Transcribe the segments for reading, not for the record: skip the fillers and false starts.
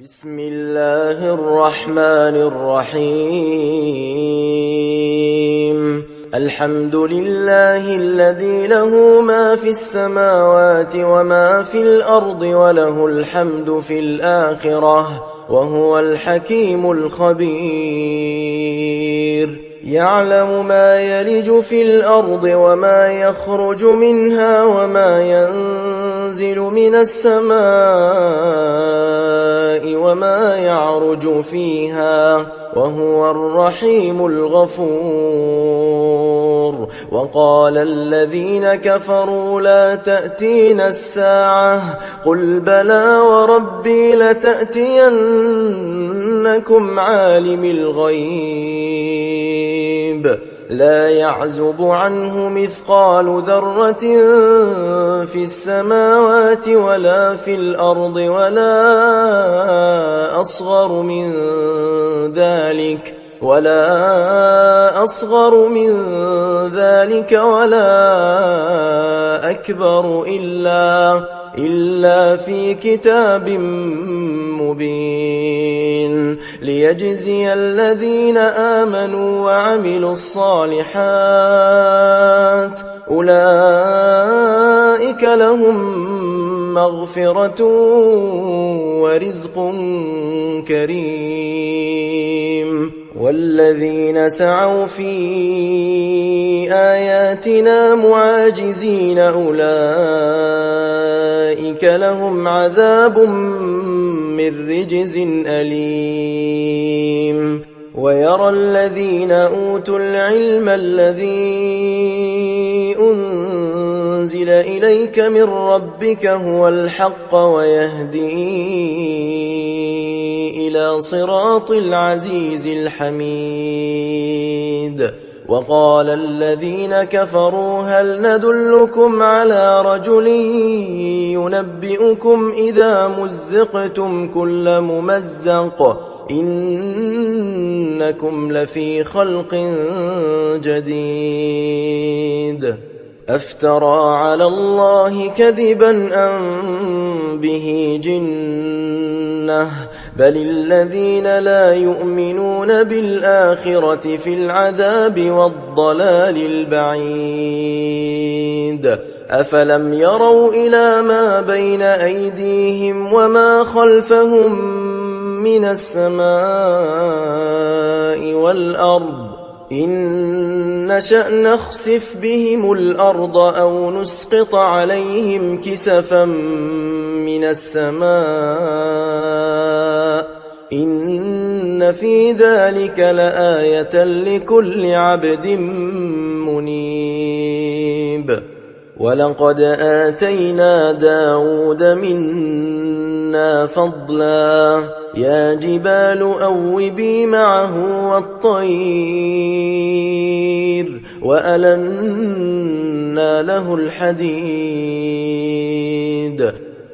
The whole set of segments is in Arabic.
بسم الله الرحمن الرحيم الحمد لله الذي له ما في السماوات وما في الأرض وله الحمد في الآخرة وهو الحكيم الخبير يعلم ما يلج في الأرض وما يخرج منها وما ينزل من السماء وما يعرج فيها وهو الرحيم الغفور وقال الذين كفروا لا تأتينا الساعة قل بلى وربي لتأتينكم عالم الغيب لا يعزب عنه مثقال ذرة في السماوات ولا في الأرض ولا أصغر من ذلك ولا أكبر إلا في كتاب مبين ليجزي الذين آمنوا وعملوا الصالحات أولئك لهم مغفرة ورزق كريم والذين سعوا في آياتنا معاجزين أولئك لهم عذاب من رجز أليم ويرى الذين أوتوا العلم الذي أنزل إليك من ربك هو الحق ويهدي إلى صراط العزيز الحميد وقال الذين كفروا هل ندلكم على رجل ينبئكم إذا مزقتم كل ممزق إنكم لفي خلق جديد أفترى على الله كذبا أم به جنة بل الذين لا يؤمنون بالآخرة في العذاب والضلال البعيد أفلم يروا إلى ما بين أيديهم وما خلفهم من السماء والأرض إن نشأ نخسف بهم الأرض أو نسقط عليهم كسفا من السماء إن في ذلك لآية لكل عبد منيب ولقد آتينا داود منا فضلا يا جبال أوبي معه والطير وألنا له الحديد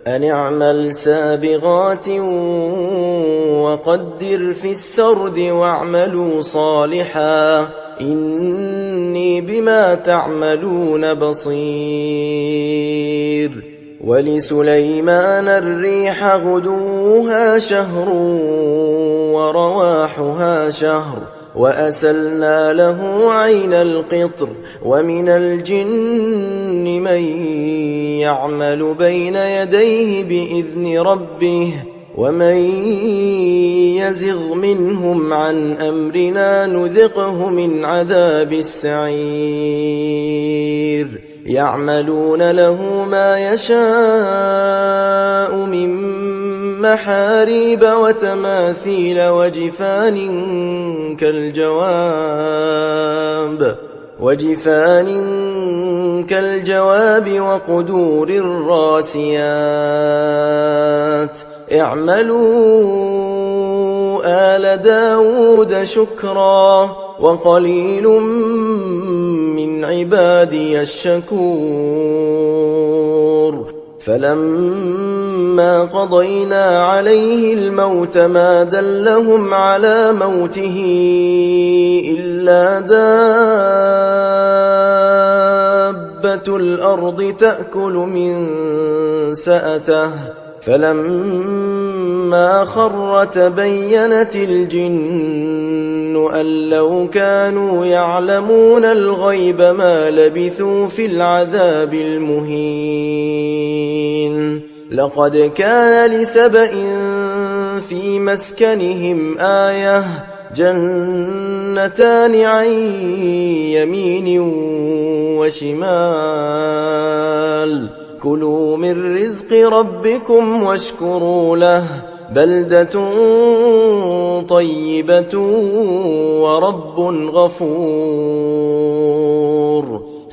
أن اعمل سابغات وقدر في السرد واعملوا صالحا إني بما تعملون بصير ولسليمان الريح غدوها شهر ورواحها شهر وأسلنا له عين القطر ومن الجن من يعمل بين يديه بإذن ربه ومن يزغ منهم عن أمرنا نذقه من عذاب السعير يعملون له ما يشاء من محاريب وتماثيل وجفان كالجواب وقدور الراسيات اعملوا آل داود شكرا وقليل من عبادي الشكور فلما قضينا عليه الموت ما دلهم على موته إلا دابة الأرض تأكل من سأته فلما خر تبينت الجن أن لو كانوا يعلمون الغيب ما لبثوا في العذاب المهين. لقد كان لسبإ في مسكنهم آية جنتان عن يمين وشمال كلوا من رزق ربكم واشكروا له بلدة طيبة ورب غفور.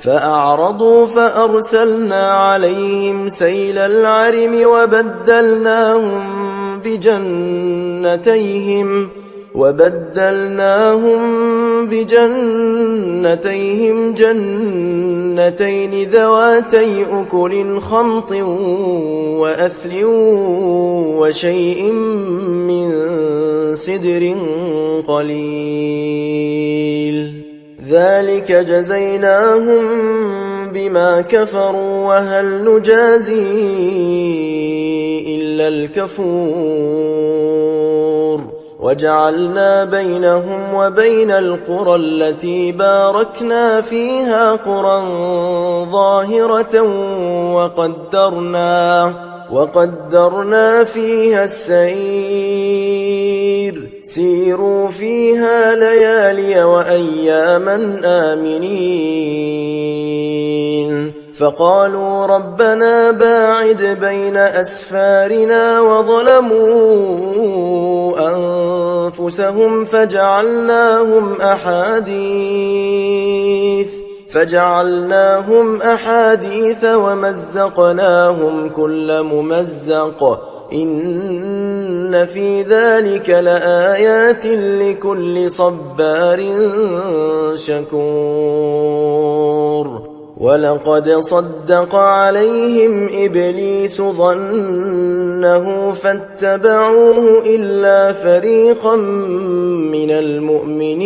فأعرضوا فأرسلنا عليهم سيل العرم وبدلناهم بجنتيهم جنتين ذواتي أكل خمط وأثل وشيء من سدر قليل ذلك جزيناهم بما كفروا وهل نجازي إلا الكفور. وجعلنا بينهم وبين القرى التي باركنا فيها قرى ظاهرة وقدرنا فيها السير سيروا فيها ليالي وأياما آمنين. فقالوا ربنا باعد بين أسفارنا وظلموا أنفسهم فجعلناهم أحاديث ومزقناهم كل ممزق إن في ذلك لآيات لكل صبار شكور. ولقد صدق عليهم إبليس ظنه فاتبعوه إلا فريقا من المؤمنين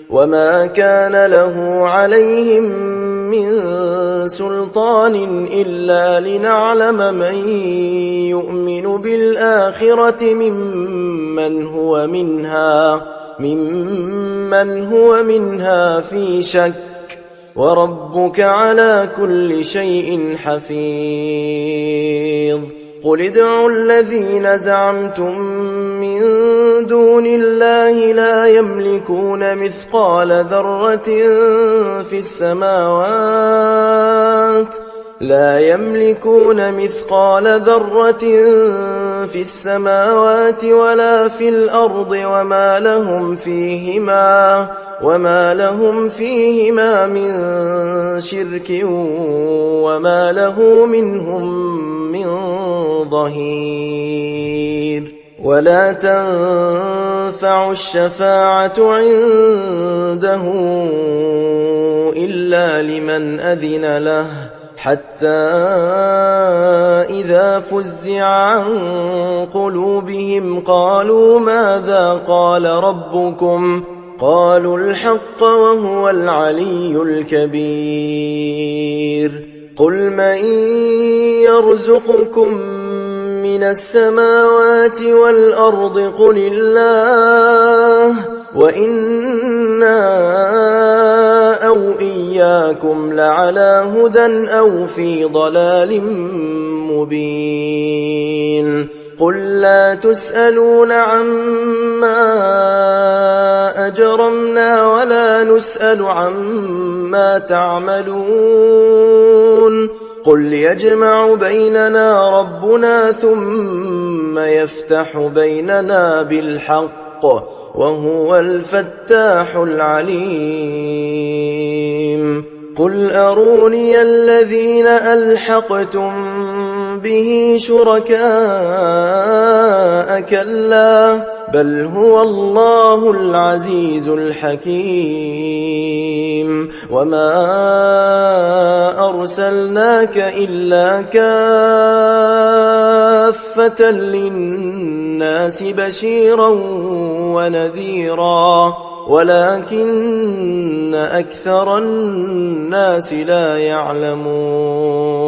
وما كان له عليهم من سلطان إلا لنعلم من يؤمن بالآخرة ممن هو منها في شك وربك على كل شيء حفيظ. قل ادعوا الذين زعمتم من دون الله لا يملكون مثقال ذرة في السماوات ولا في الأرض وما لهم فيهما من شرك وما له منهم من ظهير. ولا تنفع الشفاعة عنده إلا لمن أذن له حتى إذا فزع عن قلوبهم قالوا ماذا قال ربكم قالوا الحق وهو العلي الكبير. قل من يرزقكم من السماوات والأرض قل الله وإنا أو إياكم لعلى هدى أو في ضلال مبين. قل لا تسألون عما أجرمنا ولا نسأل عما تعملون. قل يجمع بيننا ربنا ثم يفتح بيننا بالحق وهو الفتاح العليم. قل أروني الذين ألحقتم به شركاء كلا بل هو الله العزيز الحكيم. وما أرسلناك إلا كافة للناس بشيرا ونذيرا ولكن أكثر الناس لا يعلمون.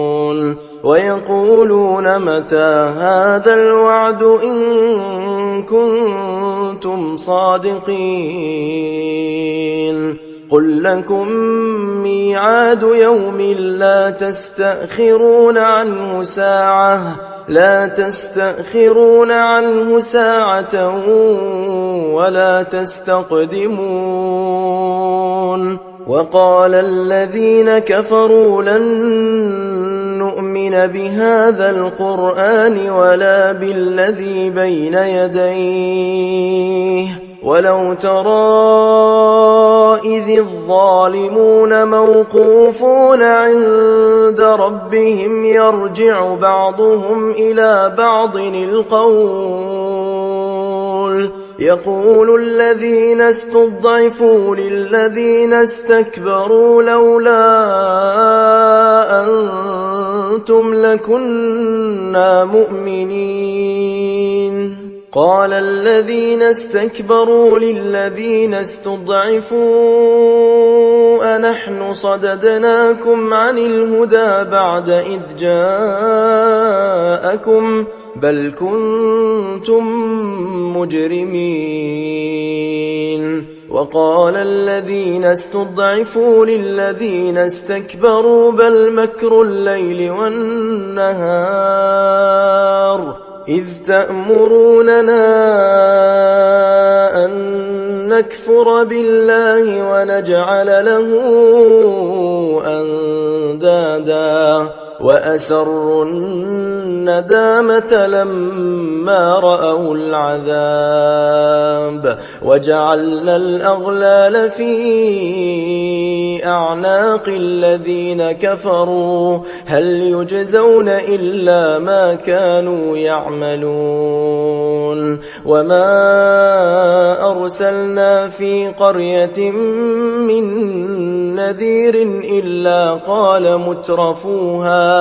ويقولون متى هذا الوعد إن كنتم صادقين قل لكم ميعاد يوم لا تستأخرون عنه ساعة ولا تستقدمون وقال الذين كفروا لن نؤمن بهذا القرآن ولا بالذي بين يديه ولو ترى إذ الظالمون موقوفون عند ربهم يرجع بعضهم إلى بعض القول يقول الذين استضعفوا للذين استكبروا لولا أنتم لكنا مؤمنين قال الذين استكبروا للذين استضعفوا أنحن صددناكم عن الهدى بعد إذ جاءكم بل كنتم مجرمين وقال الذين استضعفوا للذين استكبروا بل مكر الليل والنهار إذ تأمروننا أن نكفر بالله ونجعل له أندادا وأسروا الندامة لما رأوا العذاب وجعلنا الأغلال في أعناق الذين كفروا هل يجزون إلا ما كانوا يعملون وما أرسلنا في قرية من نذير إلا قال مترفوها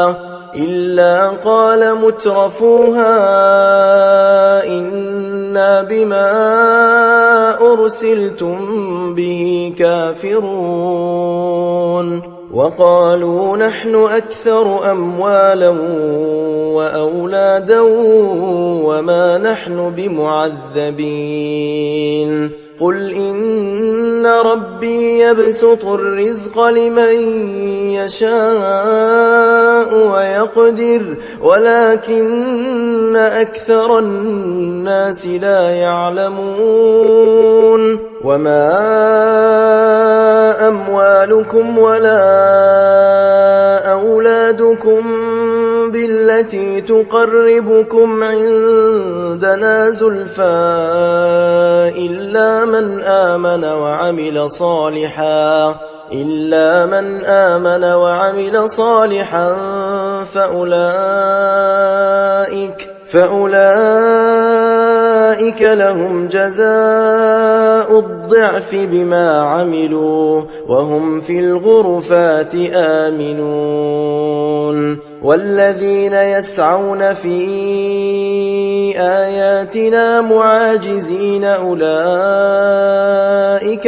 إنا بما أرسلتم به كافرون وقالوا نحن أكثر أموالا وأولادا وما نحن بمعذبين قل إن ربي يبسط الرزق لمن يشاء ويقدر ولكن أكثر الناس لا يعلمون وما أموالكم ولا أولادكم بالتي تقربكم عندنا زلفى إلا من آمن وعمل صالحا فأولئك لهم جزاء الضعف بما عملوا وهم في الغرفات آمنون والذين يسعون في آياتنا معاجزين أولئك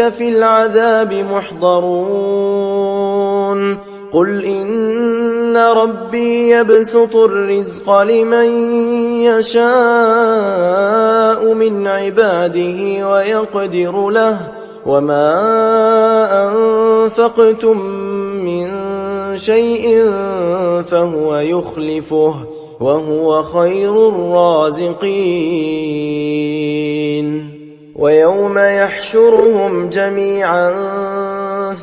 في العذاب محضرون قل إن ربي يبسط الرزق لمن يشاء من عباده ويقدر له وما أنفقتم من شيء فهو يخلفه وهو خير الرازقين ويوم يحشرهم جميعا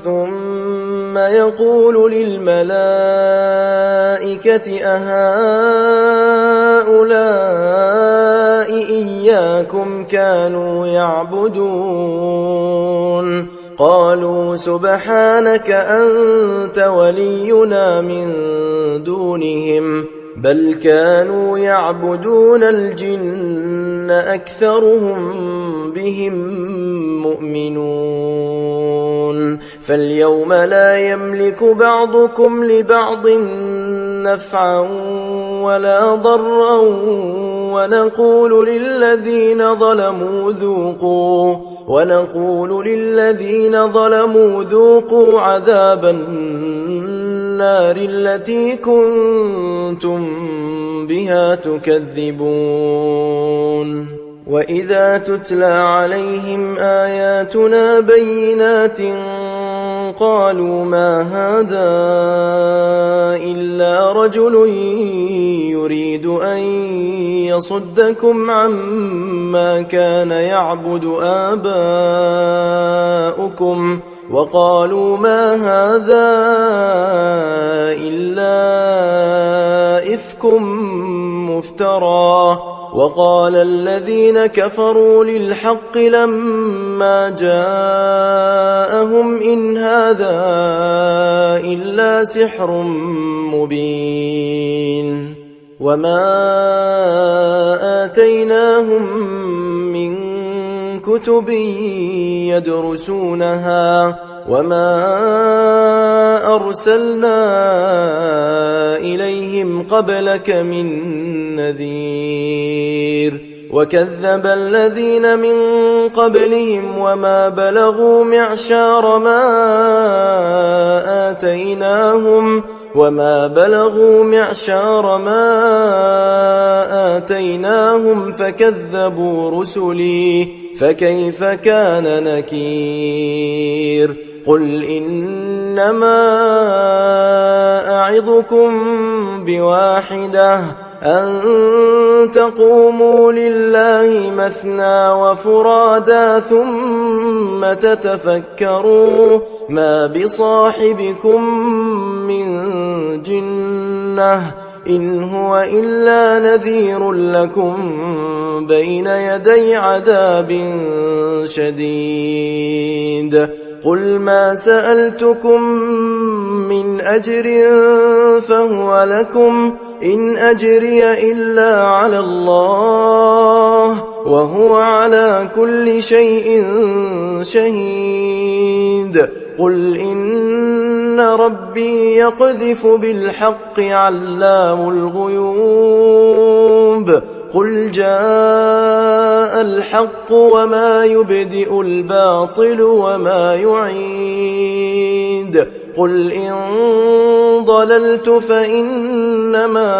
ثم يقول للملائكة أهؤلاء إياكم كانوا يعبدون قالوا سبحانك أنت ولينا من دونهم بل كانوا يعبدون الجن أكثرهم بهم مؤمنون فاليوم لا يملك بعضكم لبعض نفعا ولا ضرا ونقول للذين ظلموا ذوقوا عذاب النار النار التي كنتم بها تكذبون وإذا تتلى عليهم آياتنا بينات قالوا ما هذا إلا رجل يريد أن يصدكم عما كان يعبد آباؤكم وقالوا ما هذا إلا إفك مفترى وقال الذين كفروا للحق لما جاءهم إن هذا إلا سحر مبين وما آتيناهم من كتب يدرسونها وما أرسلنا إليهم قبلك من نذير وكذب الذين من قبلهم وما بلغوا معشار ما آتيناهم فكذبوا رسلي فكيف كان نكير قل إنما أعظكم بواحدة أن تقوموا لله مثنى وفرادا ثم تتفكروا ما بصاحبكم من جنة إن هو إلا نذير لكم بين يدي عذاب شديد قل ما سألتكم من أجر فهو لكم إن أجري إلا على الله وهو على كل شيء شهيد قل إن ربي يقذف بالحق علام الغيوب قل جاء الحق وما يبدئ الباطل وما يعيد قل إن ضللت فإنما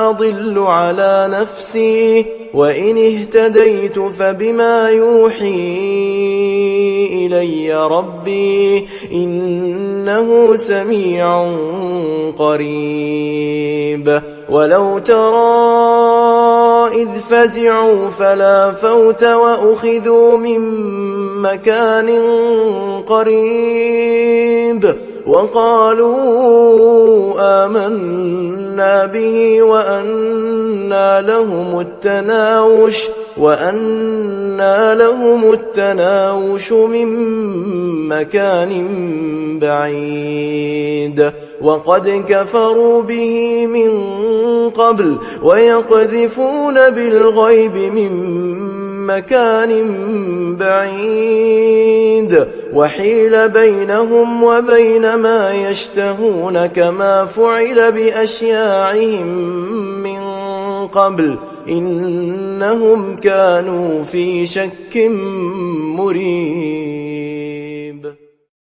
أضل على نفسي وإن اهتديت فبما يوحي إلي ربي إنه سميع قريب ولو ترى إذ فزعوا فلا فوت وأخذوا من مكان قريب وقالوا آمنا به وأنى لهم التناوش من مكان بعيد وقد كفروا به من قبل ويقذفون بالغيب من مكان بعيد وحيل بينهم وبين ما يشتهون كما فعل بأشياعهم من قبل إنهم كانوا في شك مريب